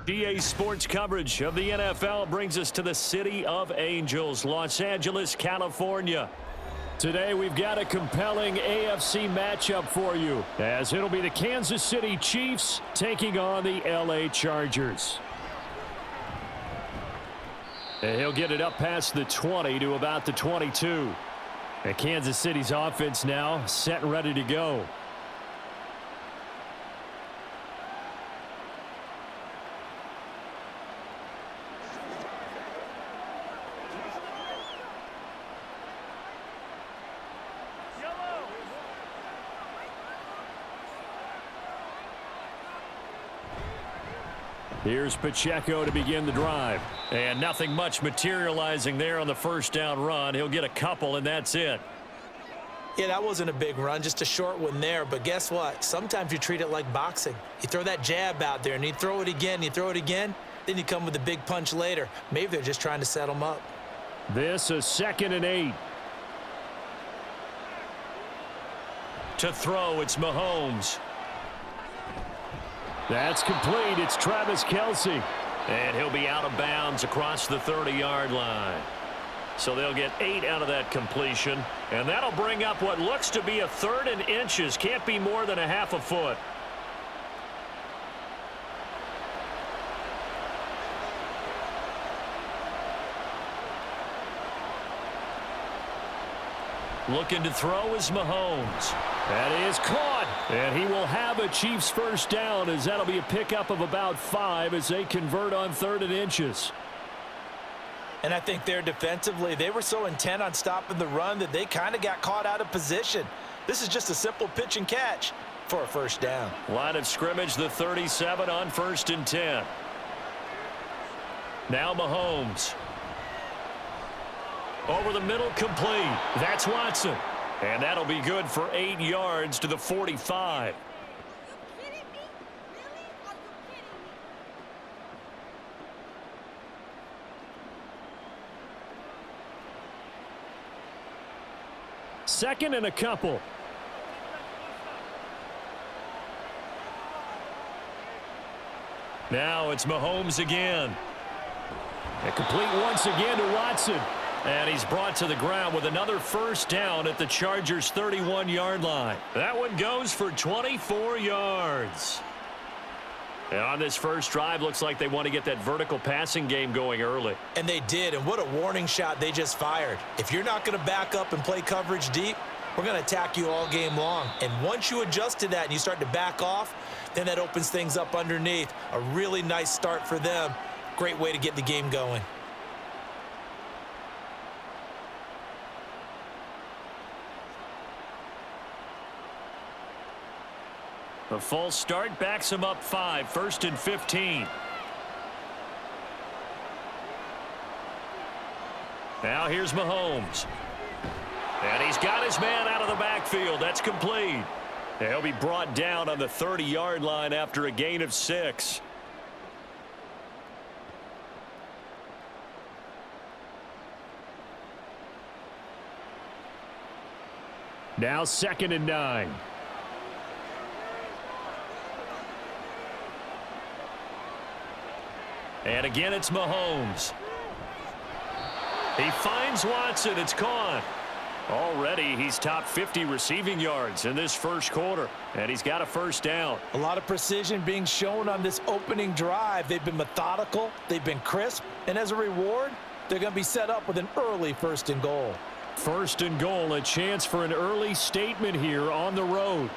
EA Sports coverage of the NFL brings us to the City of Angels, Los Angeles, California. Today we've got a compelling AFC matchup for you, as it'll be the Kansas City Chiefs taking on the LA Chargers. And he'll get it up past the 20 to about the 22. And Kansas City's offense now set and ready to go. Here's Pacheco to begin the drive. And nothing much materializing there on the first down run. He'll get a couple, and that's it. Yeah, that wasn't a big run, just a short one there. But guess what? Sometimes you treat it like boxing. You throw that jab out there, and you throw it again, you throw it again, then you come with a big punch later. Maybe they're just trying to set them up. This is 2nd and 8. To throw, it's Mahomes. That's complete. It's Travis Kelce. And he'll be out of bounds across the 30-yard line. So they'll get 8 out of that completion. And that'll bring up what looks to be a 3rd and inches. Can't be more than a half a foot. Looking to throw is Mahomes. That is caught. And he will have a Chiefs first down, as that'll be a pickup of about 5 as they convert on 3rd and inches. And I think there defensively, they were so intent on stopping the run that they kind of got caught out of position. This is just a simple pitch and catch for a first down. Line of scrimmage, the 37 on 1st and 10. Now Mahomes. Over the middle, complete. That's Watson. And that'll be good for 8 yards to the 45. Second and a couple. Now it's Mahomes again. And complete once again to Watson. And he's brought to the ground with another first down at the Chargers' 31-yard line. That one goes for 24 yards. And on this first drive, looks like they want to get that vertical passing game going early. And they did, and what a warning shot they just fired. If you're not going to back up and play coverage deep, we're going to attack you all game long. And once you adjust to that and you start to back off, then that opens things up underneath. A really nice start for them. Great way to get the game going. A false start backs him up 5, 1st and 15. Now here's Mahomes. And he's got his man out of the backfield. That's complete. And he'll be brought down on the 30-yard line after a gain of 6. Now 2nd and 9. And again, it's Mahomes. He finds Watson. It's caught. Already, he's top 50 receiving yards in this first quarter. And he's got a first down. A lot of precision being shown on this opening drive. They've been methodical. They've been crisp. And as a reward, they're going to be set up with an early 1st and goal. 1st and goal, a chance for an early statement here on the road.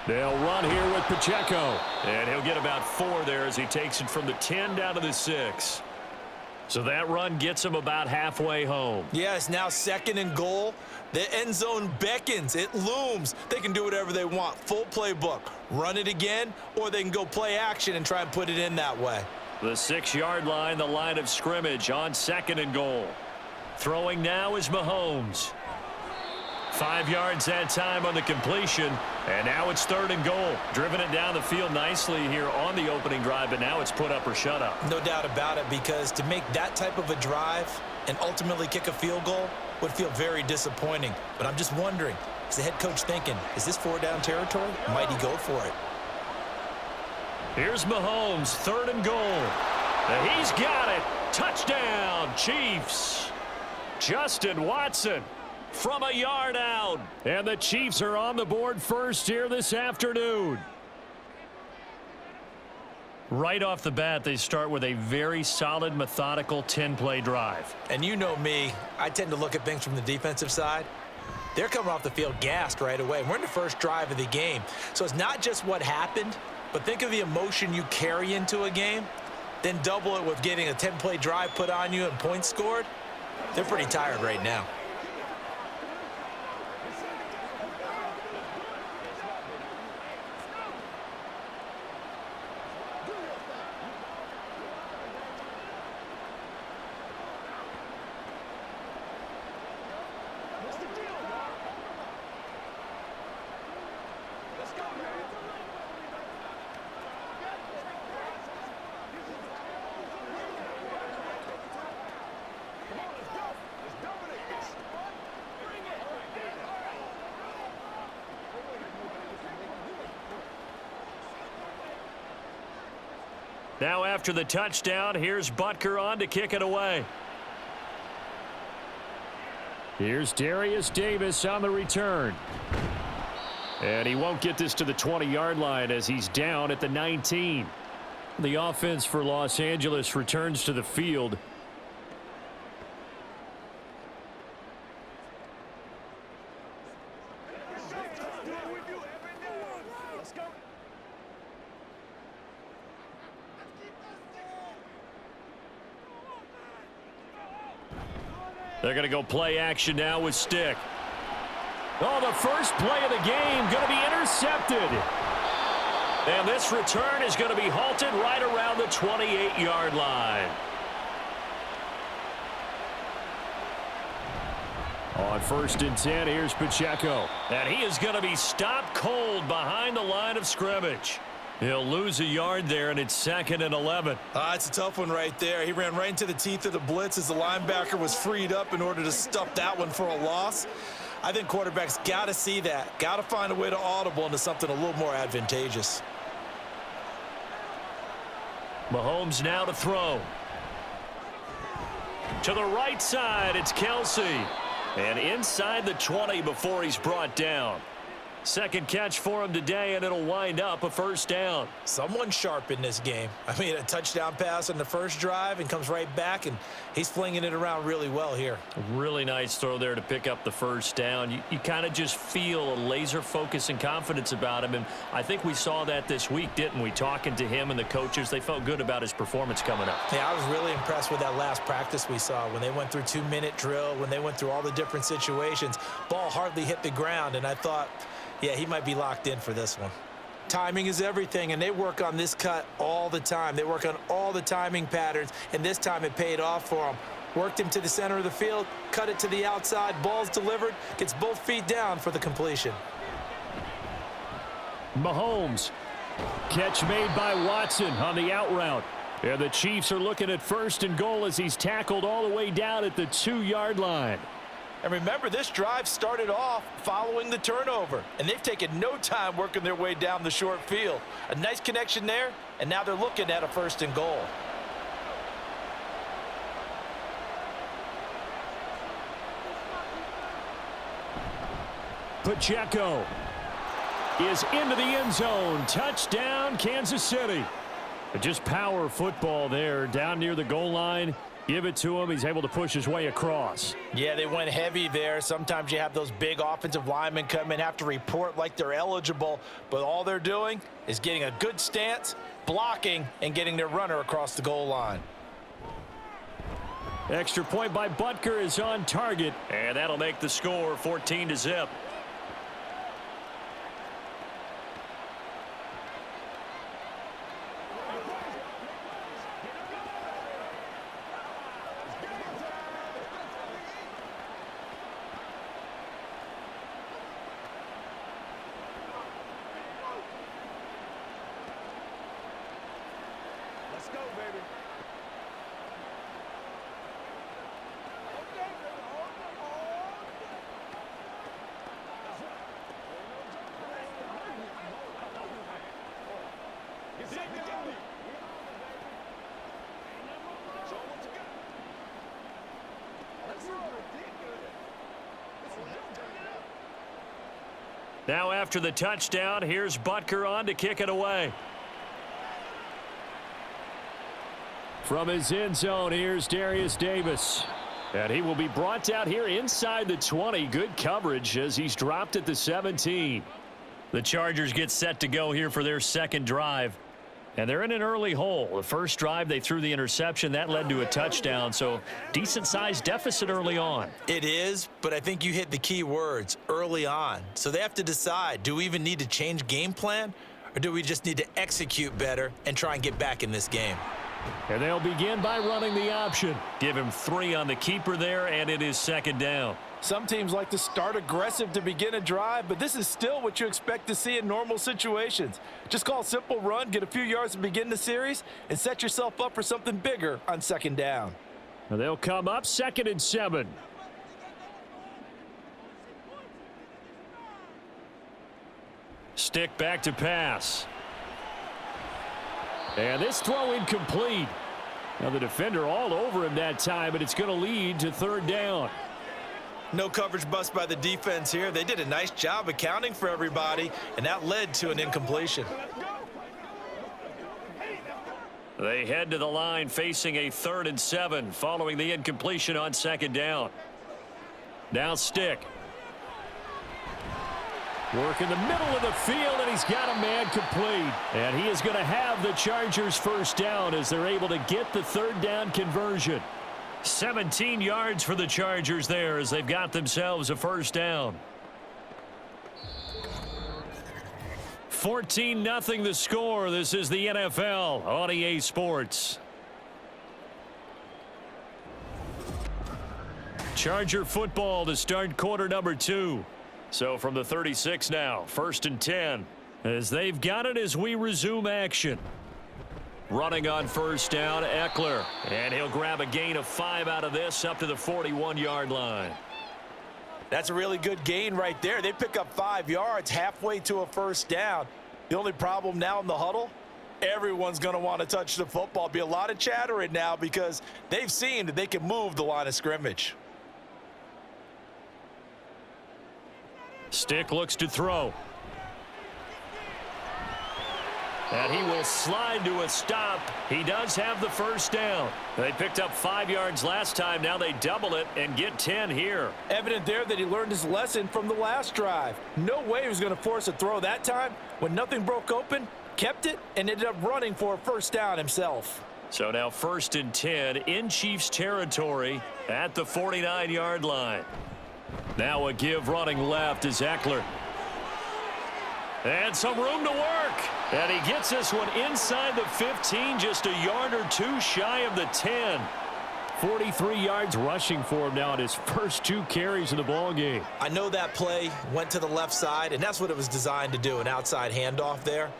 They'll run here with Pacheco. And he'll get about 4 there as he takes it from the 10 down to the 6. So that run gets him about halfway home. Yes, now 2nd and goal. The end zone beckons. It looms. They can do whatever they want. Full playbook. Run it again, or they can go play action and try and put it in that way. The 6-yard line, the line of scrimmage on 2nd and goal. Throwing now is Mahomes. 5 yards that time on the completion. And now it's 3rd and goal. Driven it down the field nicely here on the opening drive, but now it's put up or shut up. No doubt about it, because to make that type of a drive and ultimately kick a field goal would feel very disappointing. But I'm just wondering, is the head coach thinking, is this 4-down territory? Might he go for it? Here's Mahomes, 3rd and goal. And he's got it. Touchdown, Chiefs. Justin Watson from a yard out. And the Chiefs are on the board first here this afternoon. Right off the bat, they start with a very solid, methodical 10-play drive. And you know me, I tend to look at things from the defensive side. They're coming off the field gassed right away. We're in the first drive of the game. So it's not just what happened, but think of the emotion you carry into a game, then double it with getting a 10-play drive put on you and points scored. They're pretty tired right now. Now after the touchdown, here's Butker on to kick it away. Here's Darius Davis on the return. And he won't get this to the 20-yard line as he's down at the 19. The offense for Los Angeles returns to the field. They're going to go play action now with stick. Oh, the first play of the game going to be intercepted. And this return is going to be halted right around the 28-yard line. On 1st and 10, here's Pacheco. And he is going to be stopped cold behind the line of scrimmage. He'll lose a yard there, and it's 2nd and 11. It's a tough one right there. He ran right into the teeth of the blitz as the linebacker was freed up in order to stuff that one for a loss. I think quarterbacks got to see that. Got to find a way to audible into something a little more advantageous. Mahomes now to throw. To the right side, it's Kelsey. And inside the 20 before he's brought down. Second catch for him today, and it'll wind up a 1st down. Someone sharp in this game. I mean, a touchdown pass on the first drive and comes right back, and he's flinging it around really well here. Really nice throw there to pick up the 1st down. You kind of just feel a laser focus and confidence about him, and I think we saw that this week, didn't we? Talking to him and the coaches, they felt good about his performance coming up. Yeah, I was really impressed with that last practice we saw when they went through 2-minute drill, when they went through all the different situations. Ball hardly hit the ground, and I thought, yeah, he might be locked in for this one. Timing is everything, and they work on this cut all the time. They work on all the timing patterns, and this time it paid off for him. Worked him to the center of the field, cut it to the outside, ball's delivered, gets both feet down for the completion. Mahomes. Catch made by Watson on the out route. And the Chiefs are looking at 1st and goal as he's tackled all the way down at the 2-yard line. And remember, this drive started off following the turnover, and they've taken no time working their way down the short field. A nice connection there, and now they're looking at a 1st and goal. Pacheco is into the end zone. Touchdown, Kansas City. Just power football there down near the goal line. Give it to him. He's able to push his way across. Yeah, they went heavy there. Sometimes you have those big offensive linemen come in, have to report like they're eligible, but all they're doing is getting a good stance, blocking, and getting their runner across the goal line. Extra point by Butker is on target, and that'll make the score 14-0. Let's go, baby. Get Now after the touchdown, here's Butker on to kick it away. From his end zone, here's Darius Davis. And he will be brought down here inside the 20. Good coverage as he's dropped at the 17. The Chargers get set to go here for their second drive. And they're in an early hole. The first drive, they threw the interception. That led to a touchdown, so decent-sized deficit early on. It is, but I think you hit the key words, early on. So they have to decide, do we even need to change game plan, or do we just need to execute better and try and get back in this game? And they'll begin by running the option. Give him 3 on the keeper there, and it is second down. Some teams like to start aggressive to begin a drive, but this is still what you expect to see in normal situations. Just call a simple run, get a few yards to begin the series, and set yourself up for something bigger on second down. And they'll come up 2nd and 7. Stick back to pass. And this throw incomplete. Now the defender all over him that time, but it's going to lead to 3rd down. No coverage bust by the defense here. They did a nice job accounting for everybody, and that led to an incompletion. They head to the line facing a 3rd and 7 following the incompletion on 2nd down. Now Stick. Work in the middle of the field, and he's got a man complete. And he is going to have the Chargers first down as they're able to get the 3rd down conversion. 17 yards for the Chargers there as they've got themselves a first down. 14-0 the score. This is the NFL on EA Sports. Charger football to start quarter number 2. So from the 36 now, 1st and 10, as they've got it as we resume action. Running on first down, Eckler. And he'll grab a gain of 5 out of this up to the 41-yard line. That's a really good gain right there. They pick up 5 yards halfway to a first down. The only problem now in the huddle, everyone's going to want to touch the football. Be a lot of chattering now because they've seen that they can move the line of scrimmage. Stick looks to throw. And he will slide to a stop. He does have the first down. They picked up 5 yards last time. Now they double it and get 10 here. Evident there that he learned his lesson from the last drive. No way he was going to force a throw that time. When nothing broke open, kept it, and ended up running for a first down himself. So now 1st and 10 in Chiefs territory at the 49-yard line. Now a give running left is Eckler. And some room to work. And he gets this one inside the 15, just a yard or 2 shy of the 10. 43 yards rushing for him now in his first 2 carries of the ball game. I know that play went to the left side, and that's what it was designed to do, an outside handoff there.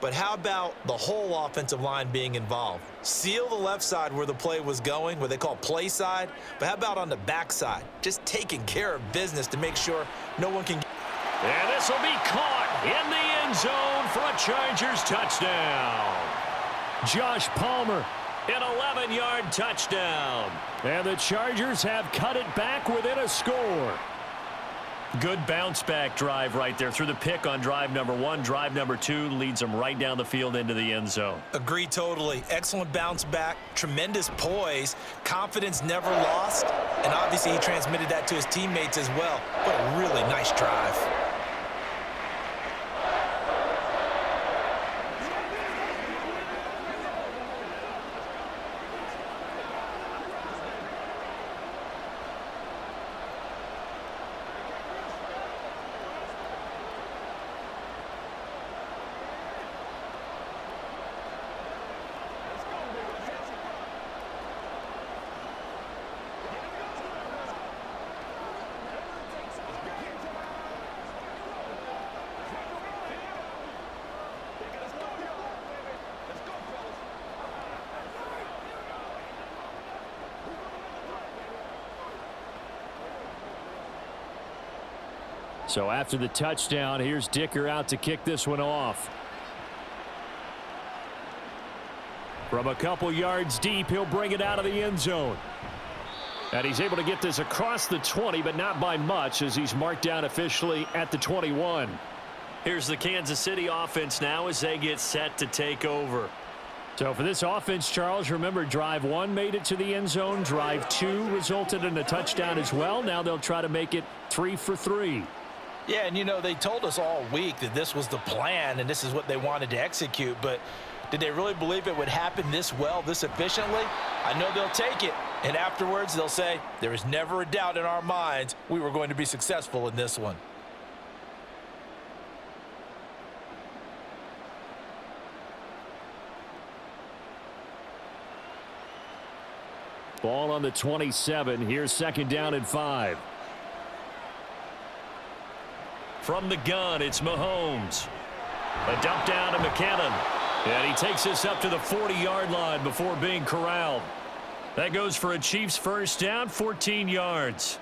But how about the whole offensive line being involved? Seal the left side where the play was going, what they call play side. But how about on the back side? Just taking care of business to make sure no one can. And this will be caught in the end zone for a Chargers touchdown. Josh Palmer, an 11-yard touchdown. And the Chargers have cut it back within a score. Good bounce-back drive right there through the pick on drive number 1. Drive number 2 leads them right down the field into the end zone. Agree totally. Excellent bounce back, tremendous poise, confidence never lost, and obviously he transmitted that to his teammates as well. What a really nice drive. So after the touchdown, here's Dicker out to kick this one off. From a couple yards deep, he'll bring it out of the end zone. And he's able to get this across the 20, but not by much as he's marked down officially at the 21. Here's the Kansas City offense now as they get set to take over. So for this offense, Charles, remember drive 1 made it to the end zone. Drive 2 resulted in a touchdown as well. Now they'll try to make it 3 for 3. Yeah, and you know, they told us all week that this was the plan and this is what they wanted to execute, but did they really believe it would happen this well, this efficiently? I know they'll take it, and afterwards they'll say, there was never a doubt in our minds we were going to be successful in this one. Ball on the 27. Here's 2nd down and 5. From the gun, it's Mahomes. A dump down to McKinnon. And he takes this up to the 40-yard line before being corralled. That goes for a Chiefs first down, 14 yards.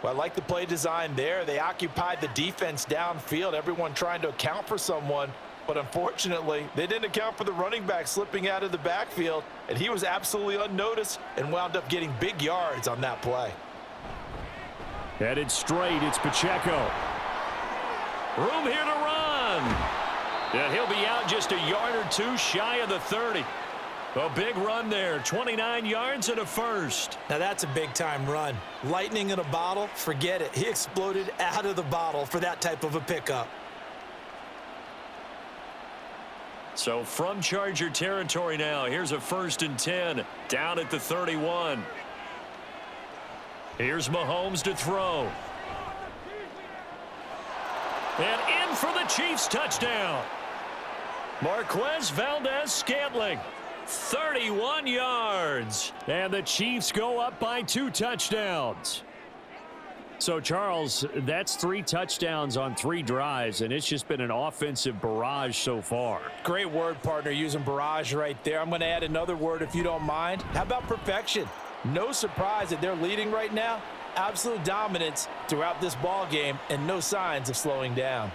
Well, I like the play design there. They occupied the defense downfield, everyone trying to account for someone. But unfortunately, they didn't account for the running back slipping out of the backfield, and he was absolutely unnoticed and wound up getting big yards on that play. Headed straight, it's Pacheco. Room here to run. And he'll be out just a yard or 2 shy of the 30. A big run there, 29 yards and a first. Now that's a big-time run. Lightning in a bottle, forget it. He exploded out of the bottle for that type of a pickup. So from Charger territory now, here's a 1st and 10 down at the 31. Here's Mahomes to throw. And in for the Chiefs touchdown. Marquez Valdez-Scantling, 31 yards. And the Chiefs go up by 2 touchdowns. So, Charles, that's 3 touchdowns on 3 drives, and it's just been an offensive barrage so far. Great word, partner, using barrage right there. I'm going to add another word if you don't mind. How about perfection? No surprise that they're leading right now. Absolute dominance throughout this ball game and no signs of slowing down.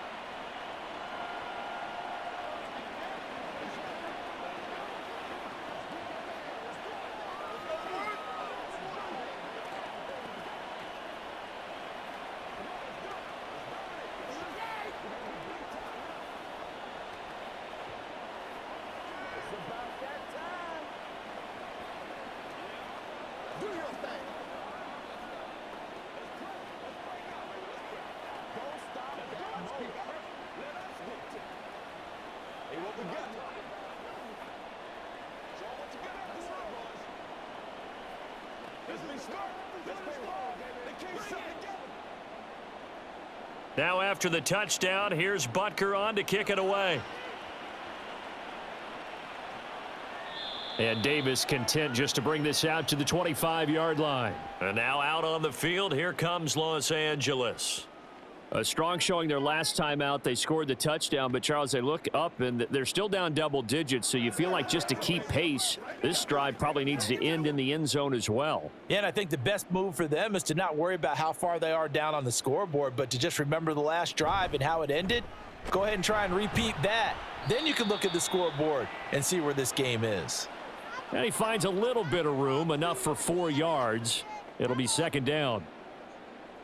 Now after the touchdown, here's Butker on to kick it away. And Davis content just to bring this out to the 25-yard line. And now out on the field, here comes Los Angeles. A strong showing their last time out. They scored the touchdown, but Charles, they look up and they're still down double digits, so you feel like just to keep pace, this drive probably needs to end in the end zone as well. Yeah, and I think the best move for them is to not worry about how far they are down on the scoreboard, but to just remember the last drive and how it ended. Go ahead and try and repeat that. Then you can look at the scoreboard and see where this game is. And he finds a little bit of room, enough for 4 yards. It'll be 2nd down.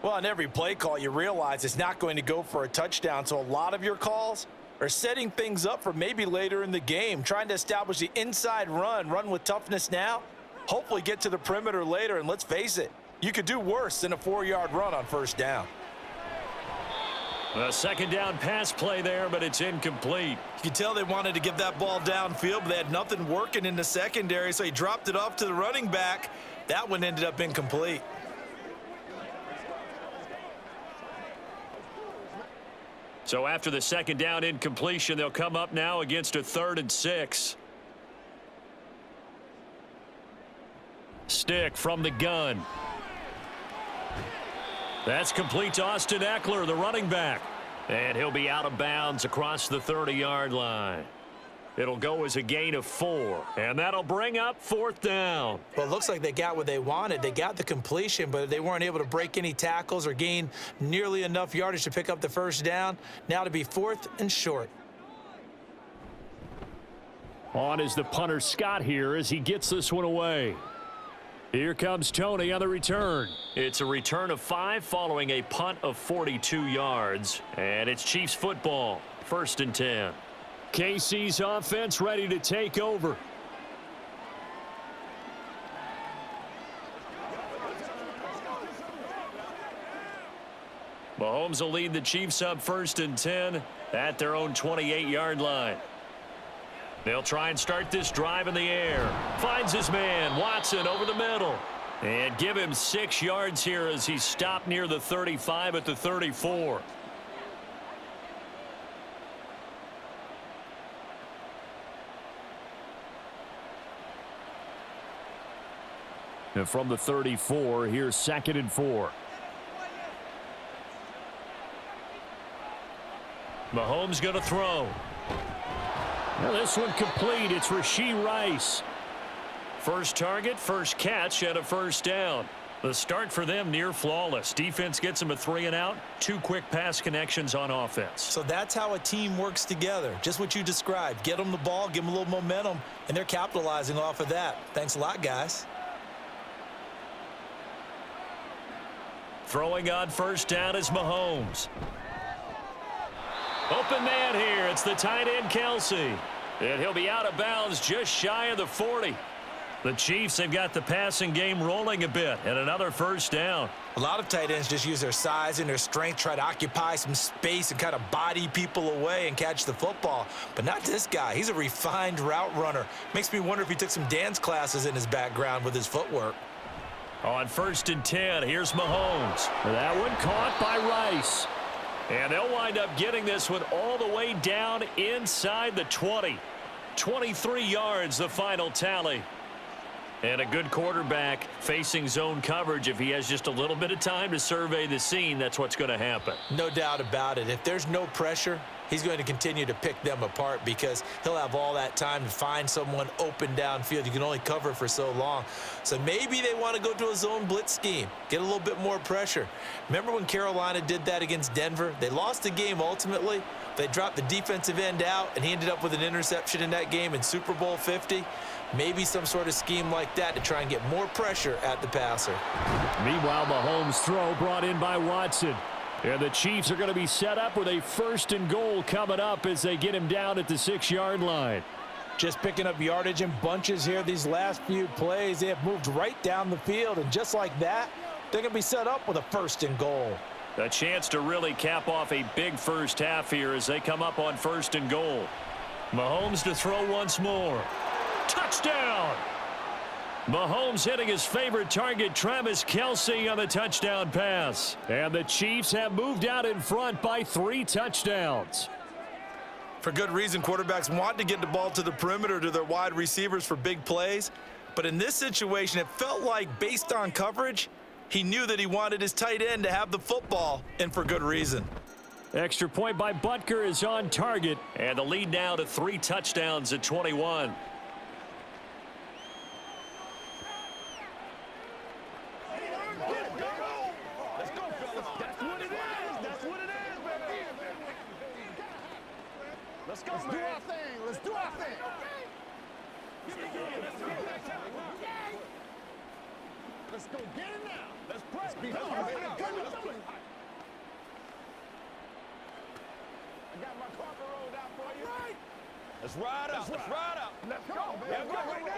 Well, on every play call, you realize it's not going to go for a touchdown, so a lot of your calls are setting things up for maybe later in the game, trying to establish the inside run with toughness now, hopefully get to the perimeter later, and let's face it, you could do worse than a 4-yard run on 1st down. A 2nd down pass play there, but it's incomplete. You can tell they wanted to get that ball downfield, but they had nothing working in the secondary, so he dropped it off to the running back. That one ended up incomplete. So after the 2nd down incompletion, they'll come up now against a 3rd and 6. Stick from the gun. That's complete to Austin Eckler, the running back. And he'll be out of bounds across the 30-yard line. It'll go as a gain of 4, and that'll bring up 4th down. Well, it looks like they got what they wanted. They got the completion, but they weren't able to break any tackles or gain nearly enough yardage to pick up the 1st down. Now to be 4th and short. On is the punter Scott here as he gets this one away. Here comes Tony on the return. It's a return of 5 following a punt of 42 yards. And it's Chiefs football. 1st and 10. KC's offense ready to take over. Mahomes will lead the Chiefs up 1st and 10 at their own 28-yard line. They'll try and start this drive in the air. Finds his man, Watson, over the middle. And give him 6 yards here as he stopped near the 35 at the 34. And from the 34, here's 2nd and 4. Mahomes going to throw. Well, this one complete. It's Rashee Rice. First target, first catch, and a 1st down. The start for them near flawless. Defense gets them a 3 and out. 2 quick pass connections on offense. So that's how a team works together. Just what you described. Get them the ball, give them a little momentum, and they're capitalizing off of that. Thanks a lot, guys. Throwing on 1st down is Mahomes. Open man here. It's the tight end, Kelsey. And he'll be out of bounds just shy of the 40. The Chiefs have got the passing game rolling a bit, and another 1st down. A lot of tight ends just use their size and their strength, try to occupy some space and kind of body people away and catch the football. But not this guy. He's a refined route runner. Makes me wonder if he took some dance classes in his background with his footwork. On 1st and 10, here's Mahomes. That one caught by Rice. And they'll wind up getting this one all the way down inside the 20. 23 yards, the final tally. And a good quarterback facing zone coverage. If he has just a little bit of time to survey the scene, that's what's going to happen. No doubt about it. If there's no pressure, he's going to continue to pick them apart because he'll have all that time to find someone open downfield. You can only cover for so long. So maybe they want to go to a zone blitz scheme, get a little bit more pressure. Remember when Carolina did that against Denver? They lost the game ultimately. They dropped the defensive end out, and he ended up with an interception in that game in Super Bowl 50. Maybe some sort of scheme like that to try and get more pressure at the passer. Meanwhile, Mahomes' throw brought in by Watson. And the Chiefs are going to be set up with a 1st and goal coming up as they get him down at the 6-yard line. Just picking up yardage in bunches here these last few plays. They have moved right down the field, and just like that, they're going to be set up with a 1st and goal. A chance to really cap off a big first half here as they come up on 1st and goal. Mahomes to throw once more. Touchdown! Mahomes hitting his favorite target, Travis Kelce, on the touchdown pass. And the Chiefs have moved out in front by 3 touchdowns. For good reason, quarterbacks want to get the ball to the perimeter to their wide receivers for big plays. But in this situation, it felt like based on coverage, he knew that he wanted his tight end to have the football, and for good reason. Extra point by Butker is on target. And the lead now to 3 touchdowns at 21. Let's do our thing. Let's do our thing. Let's go get it now. Let's pray. Let's be hungry. I got my carpet rolled out for you. Right. Let's ride out. Let's ride out. Let's go, man. Let's go right now.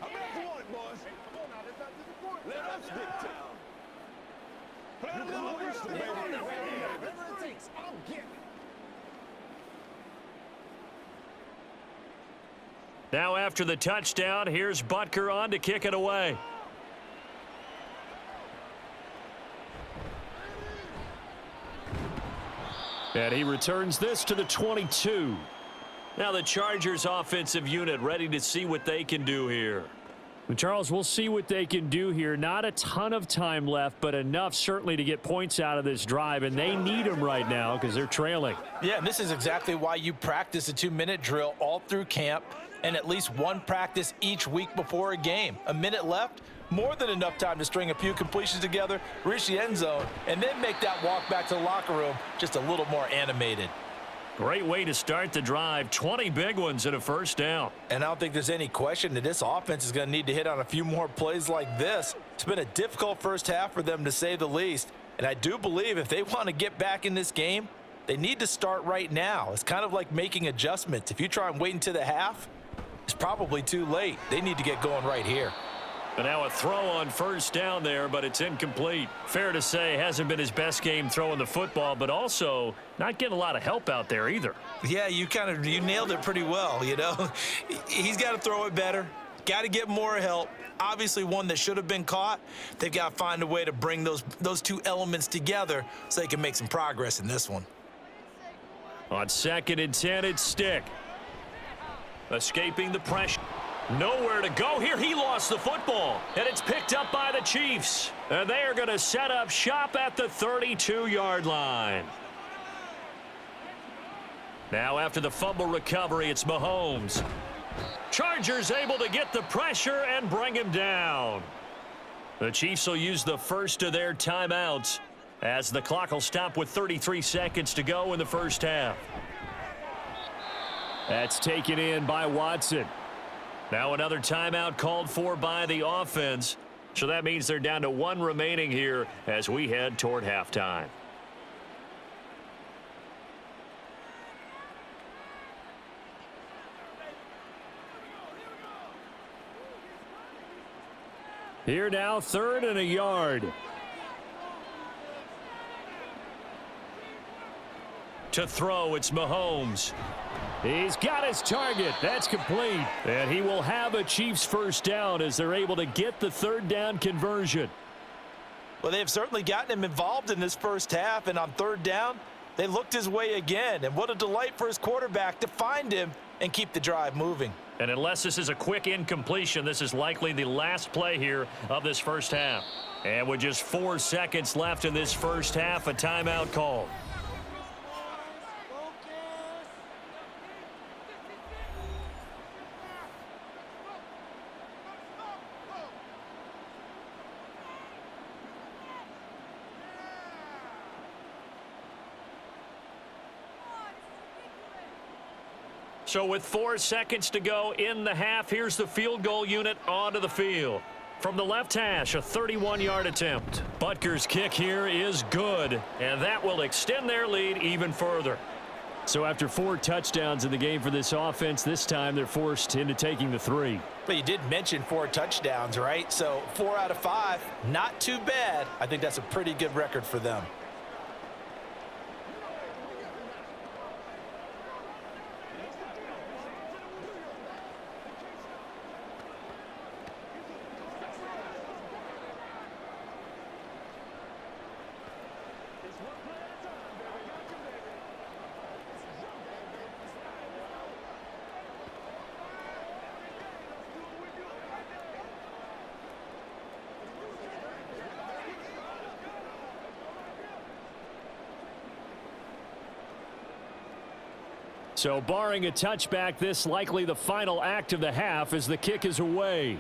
How many you want it, boys? Hey, come on now. Let's not disappoint. Let us get down. Play a little whistle, baby. Whatever it takes, I'm getting it. Now after the touchdown, here's Butker on to kick it away. And he returns this to the 22. Now the Chargers offensive unit ready to see what they can do here. And Charles, we'll see what they can do here. Not a ton of time left, but enough certainly to get points out of this drive, and they need them right now because they're trailing. Yeah, and this is exactly why you practice a 2-minute drill all through camp and at least one practice each week before a game. A minute left, more than enough time to string a few completions together, reach the end zone, and then make that walk back to the locker room just a little more animated. Great way to start the drive. 20 big ones and a first down. And I don't think there's any question that this offense is going to need to hit on a few more plays like this. It's been a difficult first half for them, to say the least. And I do believe if they want to get back in this game, they need to start right now. It's kind of like making adjustments. If you try and wait until the half, it's probably too late. They need to get going right here. And now a throw on first down there, but it's incomplete. Fair to say, hasn't been his best game throwing the football, but also not getting a lot of help out there either. Yeah, you nailed it pretty well, you know. He's got to throw it better. Got to get more help. Obviously one that should have been caught. They've got to find a way to bring those two elements together so they can make some progress in this one. On 2nd and 10, it's Stick. Escaping the pressure. Nowhere to go here. He lost the football, and it's picked up by the Chiefs. And they are going to set up shop at the 32-yard line. Now after the fumble recovery, it's Mahomes. Chargers able to get the pressure and bring him down. The Chiefs will use the first of their timeouts as the clock will stop with 33 seconds to go in the first half. That's taken in by Watson. Now another timeout called for by the offense. So that means they're down to one remaining here as we head toward halftime. Here now, 3rd and a yard. To throw, it's Mahomes. He's got his target. That's complete. And he will have a Chiefs first down as they're able to get the 3rd down conversion. Well, they've certainly gotten him involved in this first half, and on 3rd down, they looked his way again. And what a delight for his quarterback to find him and keep the drive moving. And unless this is a quick incompletion, this is likely the last play here of this first half. And with just 4 seconds left in this first half, a timeout call. So with 4 seconds to go in the half, here's the field goal unit onto the field. From the left hash, a 31-yard attempt. Butker's kick here is good, and that will extend their lead even further. So after 4 touchdowns in the game for this offense, this time they're forced into taking the 3. But you did mention 4 touchdowns, right? So 4 out of 5, not too bad. I think that's a pretty good record for them. So barring a touchback, this likely the final act of the half as the kick is away.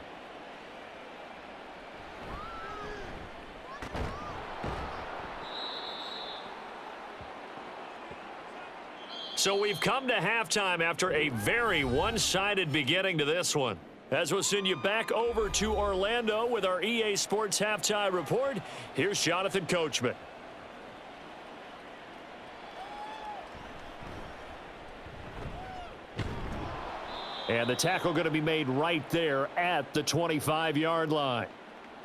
So we've come to halftime after a very one-sided beginning to this one. As we'll send you back over to Orlando with our EA Sports Halftime Report, here's Jonathan Coachman. And the tackle going to be made right there at the 25-yard line.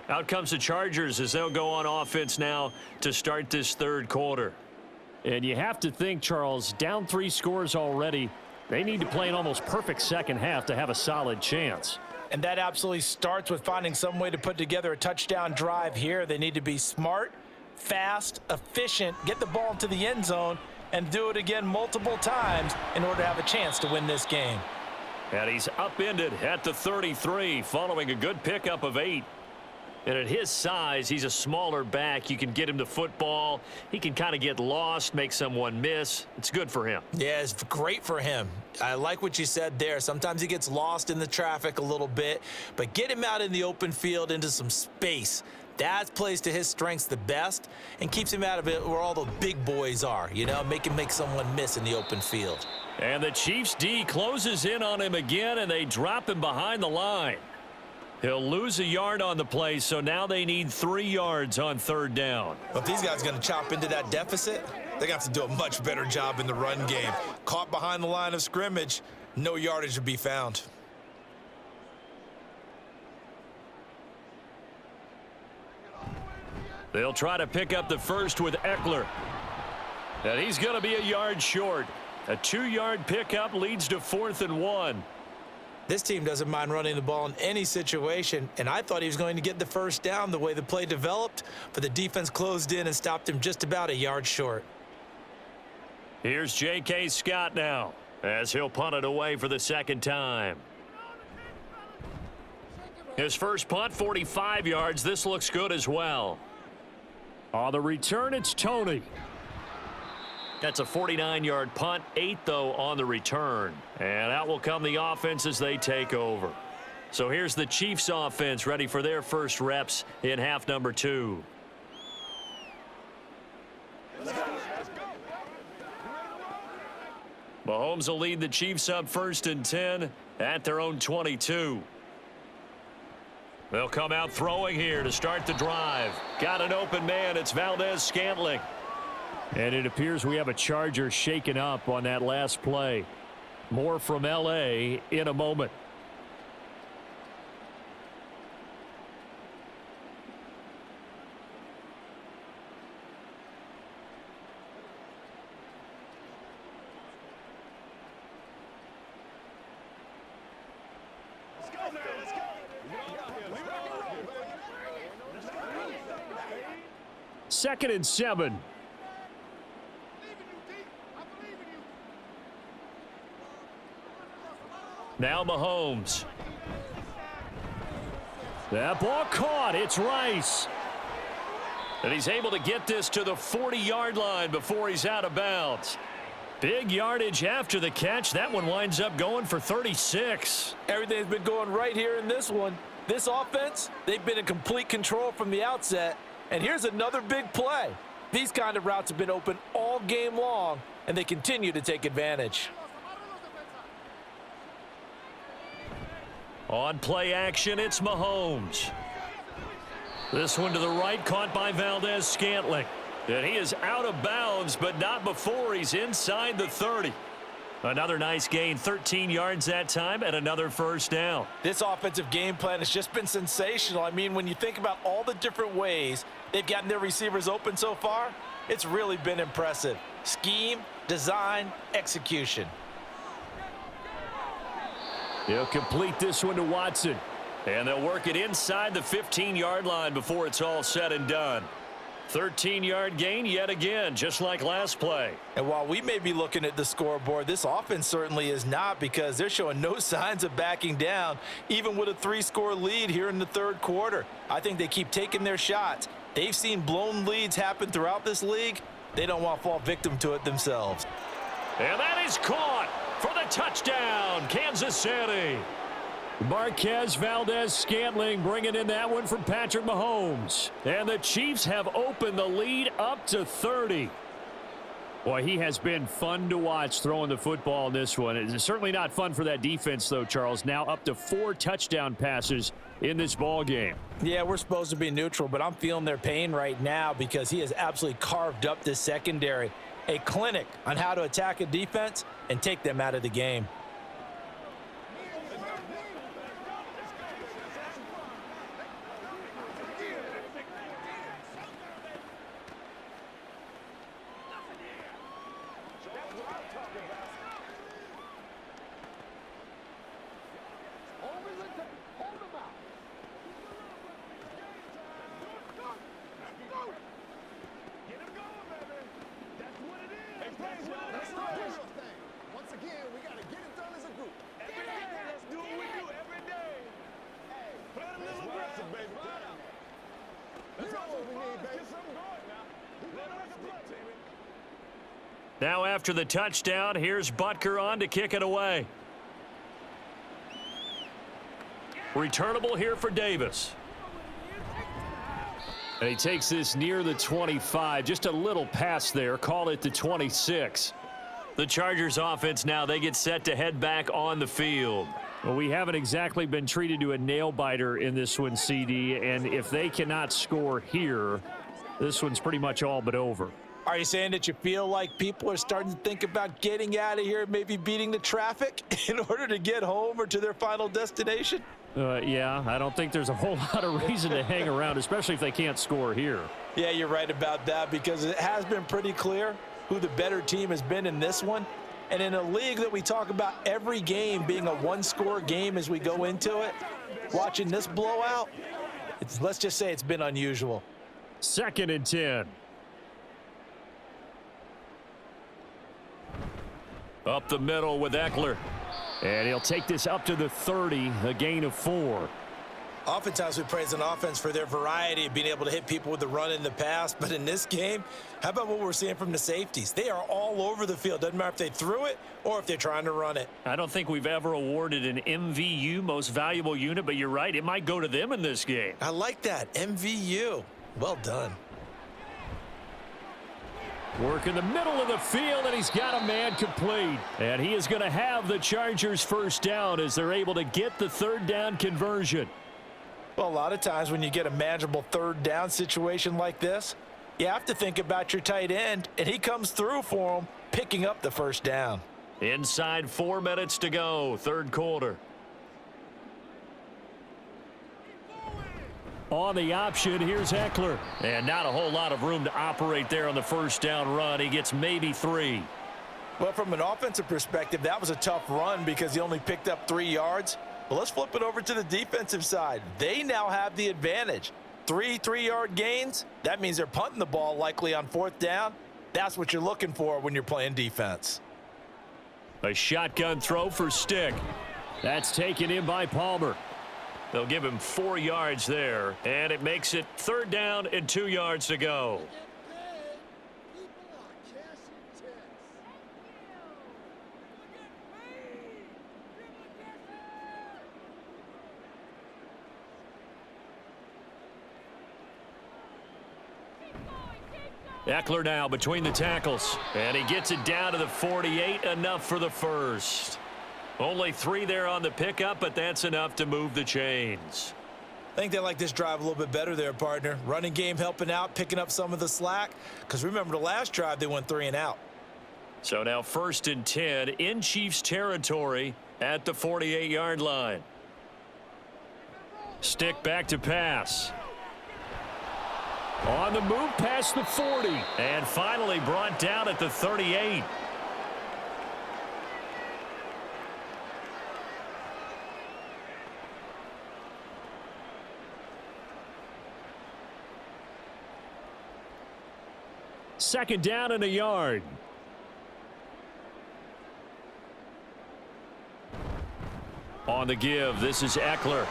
Out comes the Chargers as they'll go on offense now to start this 3rd quarter. And you have to think, Charles, down 3 scores already. They need to play an almost perfect second half to have a solid chance. And that absolutely starts with finding some way to put together a touchdown drive here. They need to be smart, fast, efficient, get the ball into the end zone, and do it again multiple times in order to have a chance to win this game. And he's upended at the 33 following a good pickup of 8. And at his size, he's a smaller back. You can get him the football. He can kind of get lost, make someone miss. It's good for him. Yeah, it's great for him. I like what you said there. Sometimes he gets lost in the traffic a little bit, but get him out in the open field into some space. That plays to his strengths the best and keeps him out of it where all the big boys are, you know, make him make someone miss in the open field. And the Chiefs D closes in on him again, and they drop him behind the line. He'll lose a yard on the play, so now they need 3 yards on 3rd down. But if these guys are going to chop into that deficit, they're going to have to do a much better job in the run game. Caught behind the line of scrimmage, no yardage to be found. They'll try to pick up the first with Eckler. And he's going to be a yard short. A 2-yard pickup leads to 4th and 1. This team doesn't mind running the ball in any situation, and I thought he was going to get the first down the way the play developed, but the defense closed in and stopped him just about a yard short. Here's J.K. Scott now, as he'll punt it away for the 2nd time. His first punt, 45 yards. This looks good as well. On the return, it's Tony. That's a 49-yard punt, 8, though, on the return. And out will come the offense as they take over. So here's the Chiefs offense ready for their first reps in half number 2. Mahomes will lead the Chiefs up 1st and 10 at their own 22. They'll come out throwing here to start the drive. Got an open man. It's Valdez-Scantling. And it appears we have a Charger shaken up on that last play. More from L.A. in a moment. Second and 7. Now Mahomes. That ball caught. It's Rice. And he's able to get this to the 40-yard line before he's out of bounds. Big yardage after the catch. That one winds up going for 36. Everything's been going right here in this one. This offense, they've been in complete control from the outset. And here's another big play. These kind of routes have been open all game long, and they continue to take advantage. On play action, it's Mahomes. This one to the right, caught by Valdez-Scantling. And he is out of bounds, but not before he's inside the 30. Another nice gain, 13 yards that time, and another first down. This offensive game plan has just been sensational. I mean, when you think about all the different ways they've gotten their receivers open so far, it's really been impressive. Scheme, design, execution. He'll complete this one to Watson. And they'll work it inside the 15-yard line before it's all said and done. 13-yard gain yet again, just like last play. And while we may be looking at the scoreboard, this offense certainly is not, because they're showing no signs of backing down, even with a 3-score lead here in the 3rd quarter. I think they keep taking their shots. They've seen blown leads happen throughout this league. They don't want to fall victim to it themselves. And that is caught for the touchdown, Kansas City. Marquez Valdez-Scantling bringing in that one from Patrick Mahomes. And the Chiefs have opened the lead up to 30. Boy, he has been fun to watch throwing the football in this one. It's certainly not fun for that defense, though, Charles. Now up to 4 touchdown passes in this ball game. Yeah, we're supposed to be neutral, but I'm feeling their pain right now because he has absolutely carved up this secondary. A clinic on how to attack a defense and take them out of the game. Now after the touchdown, here's Butker on to kick it away. Returnable here for Davis. And he takes this near the 25, just a little pass there, call it the 26. The Chargers offense now, they get set to head back on the field. Well, we haven't exactly been treated to a nail-biter in this one, CD, and if they cannot score here, this one's pretty much all but over. Are you saying that you feel like people are starting to think about getting out of here, maybe beating the traffic in order to get home or to their final destination? Yeah, I don't think there's a whole lot of reason to hang around, especially if they can't score here. Yeah, you're right about that, because it has been pretty clear who the better team has been in this one. And in a league that we talk about every game being a one-score game as we go into it, watching this blowout, let's just say it's been unusual. 2nd and 10. Up the middle with Eckler. And he'll take this up to the 30, a gain of 4. Oftentimes we praise an offense for their variety of being able to hit people with the run in the pass, but in this game, how about what we're seeing from the safeties? They are all over the field. Doesn't matter if they threw it or if they're trying to run it. I don't think we've ever awarded an MVU, most valuable unit, but you're right, it might go to them in this game. I like that, MVU. Well done. Work in the middle of the field, and he's got a man complete. And he is going to have the Chargers first down as they're able to get the 3rd down conversion. Well, a lot of times when you get a manageable 3rd down situation like this, you have to think about your tight end, and he comes through for him, picking up the 1st down. Inside 4 minutes to go, 3rd quarter. On the option, here's Eckler. And not a whole lot of room to operate there on the 1st down run. He gets maybe 3. Well, from an offensive perspective, that was a tough run because he only picked up 3 yards. But let's flip it over to the defensive side. They now have the advantage. 3 3-yard gains, that means they're punting the ball likely on 4th down. That's what you're looking for when you're playing defense. A shotgun throw for Stick. That's taken in by Palmer. They'll give him 4 yards there, and it makes it 3rd down and 2 yards to go. Eckler now between the tackles, and he gets it down to the 48, enough for the first. Only 3 there on the pickup, but that's enough to move the chains. I think they like this drive a little bit better there, partner. Running game helping out, picking up some of the slack. Because remember, the last drive, they went 3 and out. So now 1st and 10 in Chiefs territory at the 48-yard line. Stick back to pass. On the move past the 40. And finally brought down at the 38. Second down and a yard. On the give, this is Eckler.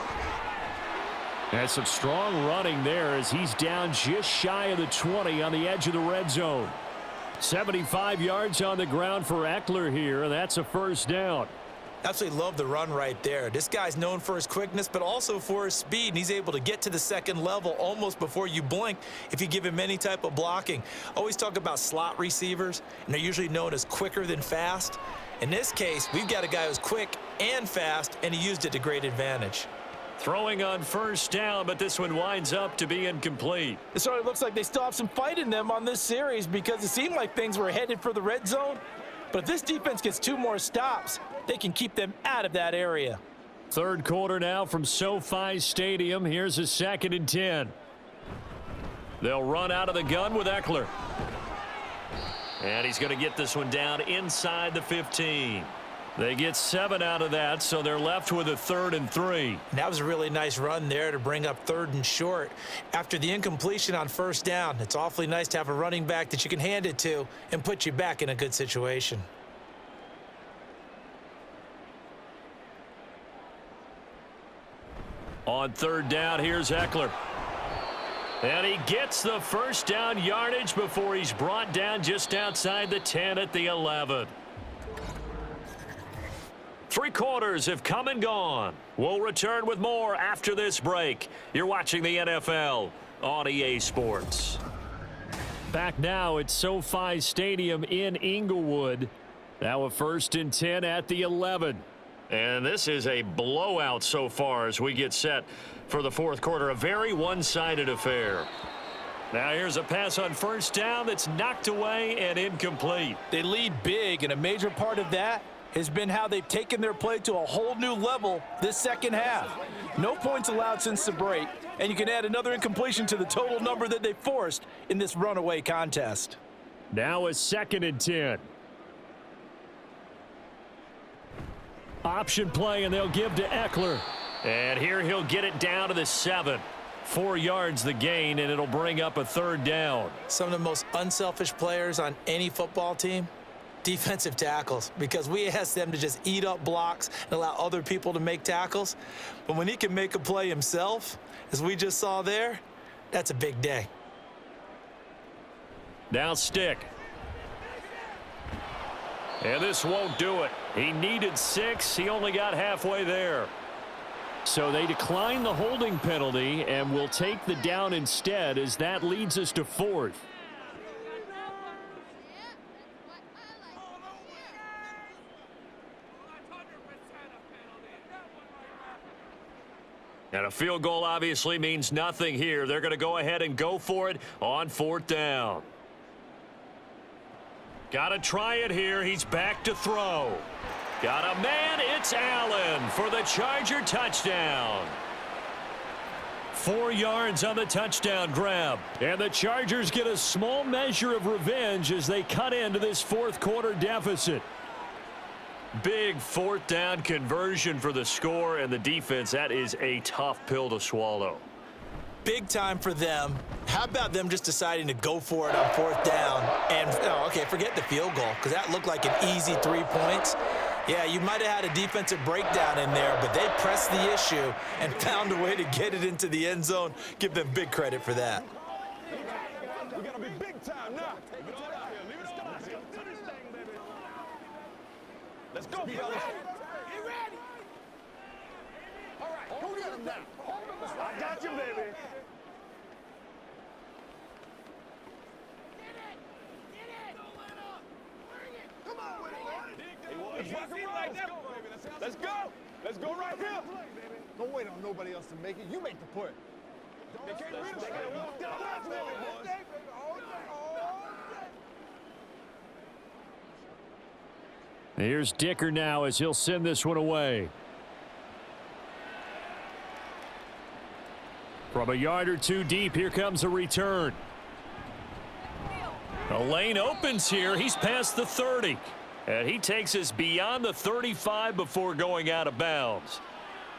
And some strong running there as he's down just shy of the 20 on the edge of the red zone. 75 yards on the ground for Eckler here, and that's a 1st down. Absolutely love the run right there. This guy's known for his quickness, but also for his speed, and he's able to get to the 2nd level almost before you blink if you give him any type of blocking. Always talk about slot receivers, and they're usually known as quicker than fast. In this case, we've got a guy who's quick and fast, and he used it to great advantage. Throwing on 1st down, but this one winds up to be incomplete. It sort of looks like they still have some fight in them on this series because it seemed like things were headed for the red zone. But if this defense gets 2 more stops, they can keep them out of that area. 3rd quarter now from SoFi Stadium. Here's a 2nd and 10. They'll run out of the gun with Eckler. And he's going to get this one down inside the 15. They get 7 out of that, so they're left with a 3rd and 3. That was a really nice run there to bring up 3rd and short. After the incompletion on 1st down, it's awfully nice to have a running back that you can hand it to and put you back in a good situation. On 3rd down, here's Eckler. And he gets the 1st down yardage before he's brought down just outside the 10 at the 11. 3 quarters have come and gone. We'll return with more after this break. You're watching the NFL on EA Sports. Back now at SoFi Stadium in Inglewood. Now a 1st and 10 at the 11. And this is a blowout so far as we get set for the fourth quarter. A very one-sided affair. Now here's a pass on 1st down that's knocked away and incomplete. They lead big, and a major part of that has been how they've taken their play to a whole new level this second half. No points allowed since the break, and you can add another incompletion to the total number that they forced in this runaway contest. Now a 2nd and 10. Option play, and they'll give to Eckler. And here he'll get it down to the 7. 4 yards the gain, and it'll bring up a 3rd down. Some of the most unselfish players on any football team, defensive tackles, because we ask them to just eat up blocks and allow other people to make tackles. But when he can make a play himself, as we just saw there, that's a big day. Now stick. And this won't do it. He needed 6. He only got halfway there. So they decline the holding penalty and will take the down instead, as that leads us to 4th. And a field goal obviously means nothing here. They're going to go ahead and go for it on 4th down. Got to try it here. He's back to throw. Got a man. It's Allen for the Charger touchdown. 4 yards on the touchdown grab. And the Chargers get a small measure of revenge as they cut into this fourth quarter deficit. Big 4th down conversion for the score, and the defense, that is a tough pill to swallow. Big time for them. How about them just deciding to go for it on 4th down? And, okay, forget the field goal, because that looked like an easy 3 points. Yeah, you might have had a defensive breakdown in there, but they pressed the issue and found a way to get it into the end zone. Give them big credit for that. We got to be big time now. Let's go, fellas. Get ready. All right, go get him now. I got you, baby. Get it. Bring it. Come on with it. Let's go. Let's go right here. Don't wait on nobody else to make it. You make the play. They can't read us. They got to walk down that way, boys. Here's Dicker now as he'll send this one away. From a yard or 2 deep, here comes a return. The lane opens here. He's past the 30. And he takes us beyond the 35 before going out of bounds.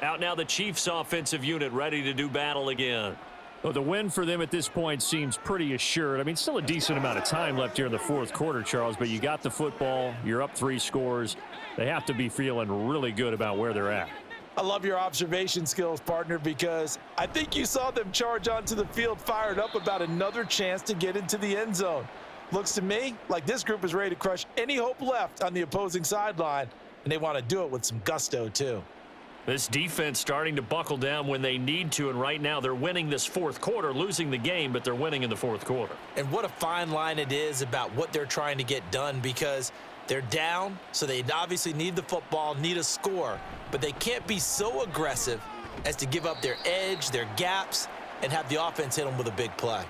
Out now the Chiefs offensive unit ready to do battle again. Well, the win for them at this point seems pretty assured. I mean, still a decent amount of time left here in the fourth quarter, Charles, but you got the football. You're up 3 scores. They have to be feeling really good about where they're at. I love your observation skills, partner, because I think you saw them charge onto the field fired up about another chance to get into the end zone. Looks to me like this group is ready to crush any hope left on the opposing sideline, and they want to do it with some gusto, too. This defense starting to buckle down when they need to, and right now they're winning this fourth quarter, losing the game, but they're winning in the fourth quarter. And what a fine line it is about what they're trying to get done, because they're down, so they obviously need the football, need a score, but they can't be so aggressive as to give up their edge, their gaps, and have the offense hit them with a big play.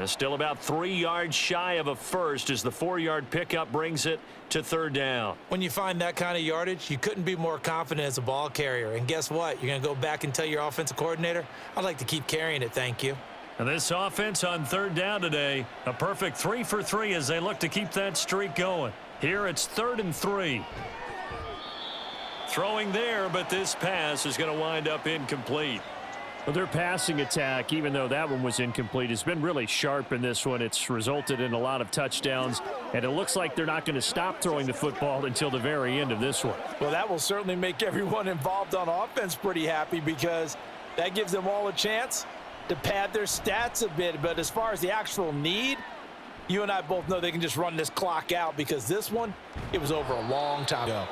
Still about 3 yards shy of a first as the 4-yard pickup brings it to 3rd down. When you find that kind of yardage, you couldn't be more confident as a ball carrier. And guess what? You're going to go back and tell your offensive coordinator, I'd like to keep carrying it, thank you. And this offense on 3rd down today, a perfect 3 for 3 as they look to keep that streak going. Here it's 3rd and 3. Throwing there, but this pass is going to wind up incomplete. Well, their passing attack, even though that one was incomplete, has been really sharp in this one. It's resulted in a lot of touchdowns, and it looks like they're not going to stop throwing the football until the very end of this one. Well, that will certainly make everyone involved on offense pretty happy, because that gives them all a chance to pad their stats a bit. But as far as the actual need, you and I both know they can just run this clock out, because this one, it was over a long time ago.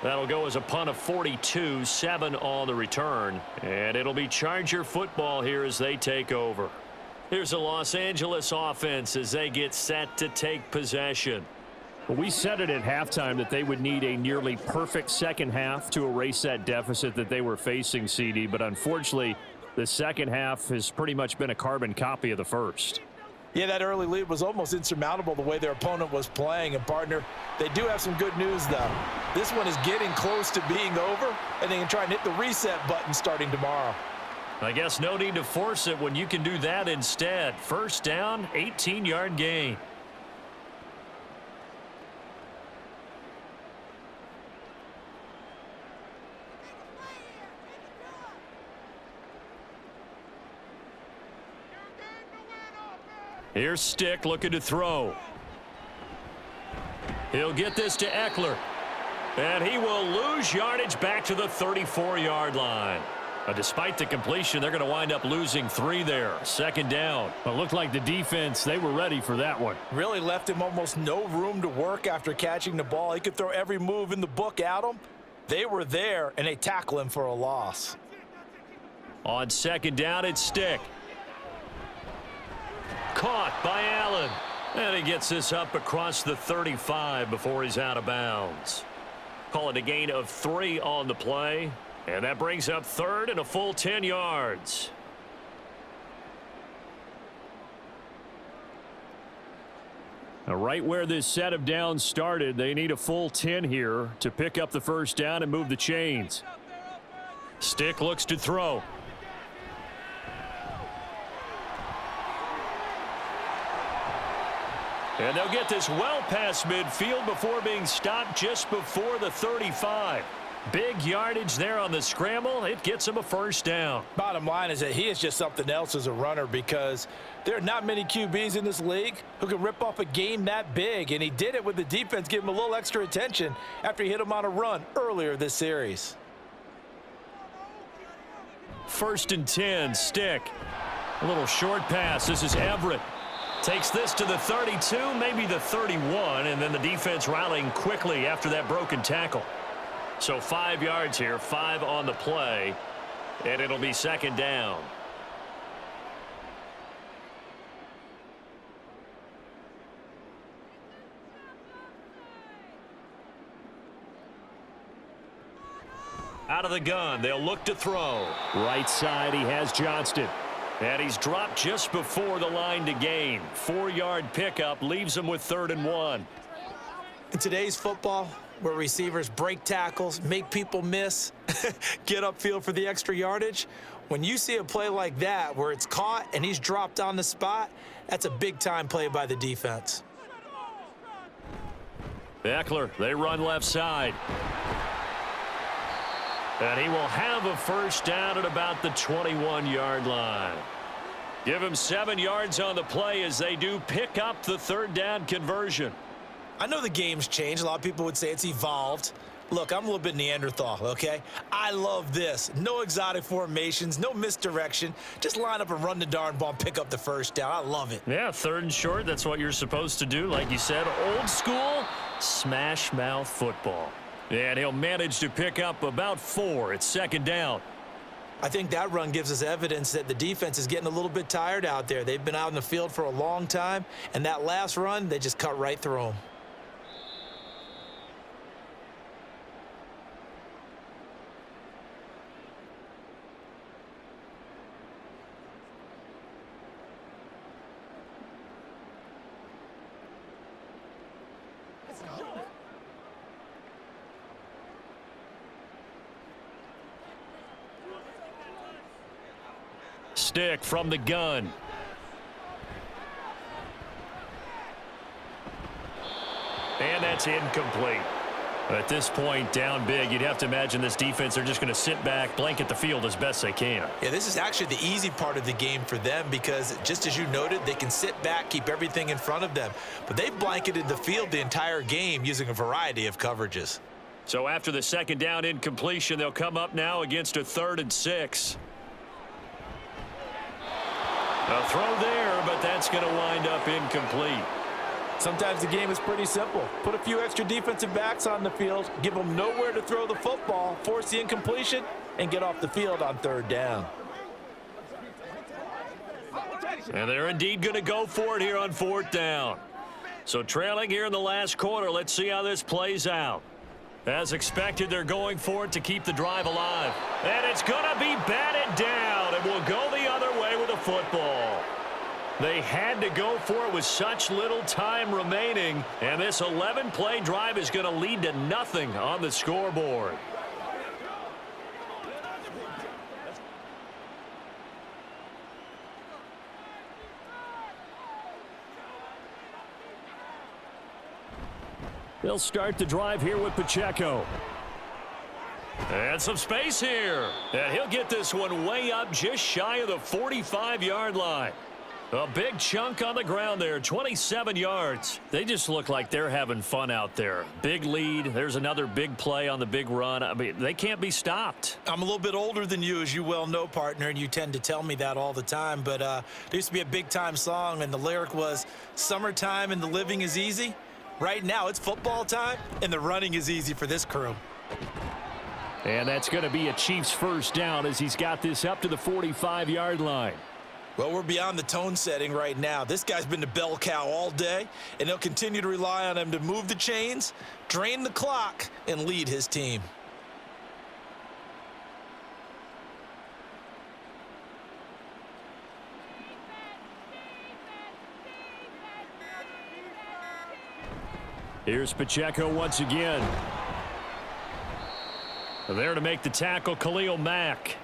That'll go as a punt of 42, 7 on the return. And it'll be Charger football here as they take over. Here's a Los Angeles offense as they get set to take possession. Well, we said it at halftime that they would need a nearly perfect second half to erase that deficit that they were facing, CD. But unfortunately, the second half has pretty much been a carbon copy of the first. Yeah, that early lead was almost insurmountable the way their opponent was playing. And, partner, they do have some good news, though. This one is getting close to being over, and they can try and hit the reset button starting tomorrow. I guess no need to force it when you can do that instead. First down, 18-yard gain. Here's Stick looking to throw. He'll get this to Eckler. And he will lose yardage back to the 34-yard line. Despite the completion, they're going to wind up losing 3 there. Second down. It looked like the defense, they were ready for that one. Really left him almost no room to work after catching the ball. He could throw every move in the book at him. They were there, and they tackle him for a loss. On second down, it's Stick. Caught by Allen. And he gets this up across the 35 before he's out of bounds. Call it a gain of 3 on the play. And that brings up third and a full 10 yards. Now, right where this set of downs started, they need a full 10 here to pick up the first down and move the chains. Stick looks to throw. And they'll get this well past midfield before being stopped just before the 35. Big yardage there on the scramble. It gets him a first down. Bottom line is that he is just something else as a runner because there are not many QBs in this league who can rip off a game that big, and he did it with the defense giving him a little extra attention after he hit him on a run earlier this series. First and 10, Stick. A little short pass. This is Everett. Takes this to the 32, maybe the 31, and then the defense rallying quickly after that broken tackle. So 5 yards here, 5 on the play, and it'll be second down. Out of the gun, they'll look to throw. Right side, he has Johnston. And he's dropped just before the line to gain. 4-yard pickup leaves him with 3rd and 1. In today's football, where receivers break tackles, make people miss, get upfield for the extra yardage, when you see a play like that where it's caught and he's dropped on the spot, that's a big-time play by the defense. Eckler, they run left side. And he will have a first down at about the 21-yard line. Give him 7 yards on the play as they do pick up the 3rd down conversion. I know the game's changed. A lot of people would say it's evolved. Look, I'm a little bit Neanderthal, okay? I love this. No exotic formations, no misdirection. Just line up and run the darn ball and pick up the first down. I love it. Yeah, 3rd and short, that's what you're supposed to do. Like you said, old school, smash mouth football. And he'll manage to pick up about 4 at second down. I think that run gives us evidence that the defense is getting a little bit tired out there. They've been out in the field for a long time, and that last run, they just cut right through them. Stick from the gun. And that's incomplete. At this point, down big, you'd have to imagine this defense are just going to sit back, blanket the field as best they can. Yeah, this is actually the easy part of the game for them because, just as you noted, they can sit back, keep everything in front of them. But they've blanketed the field the entire game using a variety of coverages. So after the second down incompletion, they'll come up now against a 3rd and 6. A throw there, but that's going to wind up incomplete. Sometimes the game is pretty simple. Put a few extra defensive backs on the field, give them nowhere to throw the football, force the incompletion, and get off the field on 3rd down. And they're indeed going to go for it here on 4th down. So trailing here in the last quarter, let's see how this plays out. As expected, they're going for it to keep the drive alive. And it's going to be batted down, and we'll go the other way with a football. They had to go for it with such little time remaining, and this 11-play drive is going to lead to nothing on the scoreboard. They'll start the drive here with Pacheco. And some space here. And he'll get this one way up just shy of the 45-yard line. A big chunk on the ground there, 27 yards. They just look like they're having fun out there. Big lead. There's another big play on the big run. I mean, they can't be stopped. I'm a little bit older than you, as you well know, partner, and you tend to tell me that all the time. But there used to be a big-time song, and the lyric was, "Summertime and the living is easy." Right now, it's football time, and the running is easy for this crew. And that's going to be a Chiefs first down as he's got this up to the 45-yard line. Well, we're beyond the tone setting right now. This guy's been the bell cow all day, and they'll continue to rely on him to move the chains, drain the clock, and lead his team. Here's Pacheco once again. There to make the tackle, Khalil Mack.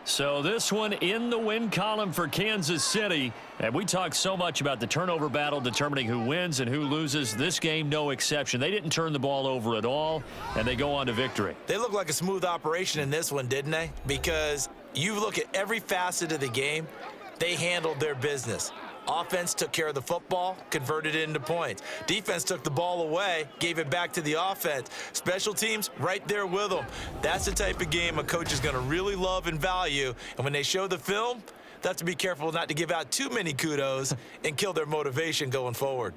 So this one in the win column for Kansas City. And we talk so much about the turnover battle determining who wins and who loses. This game, no exception. They didn't turn the ball over at all, and they go on to victory. They look like a smooth operation in this one, didn't they? Because you look at every facet of the game, they handled their business. Offense took care of the football, converted it into points. Defense took the ball away, gave it back to the offense. Special teams, right there with them. That's the type of game a coach is going to really love and value. And when they show the film, they have to be careful not to give out too many kudos and kill their motivation going forward.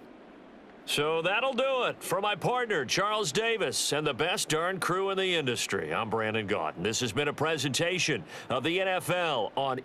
So that'll do it for my partner, Charles Davis, and the best darn crew in the industry. I'm Brandon Gaudin. This has been a presentation of the NFL on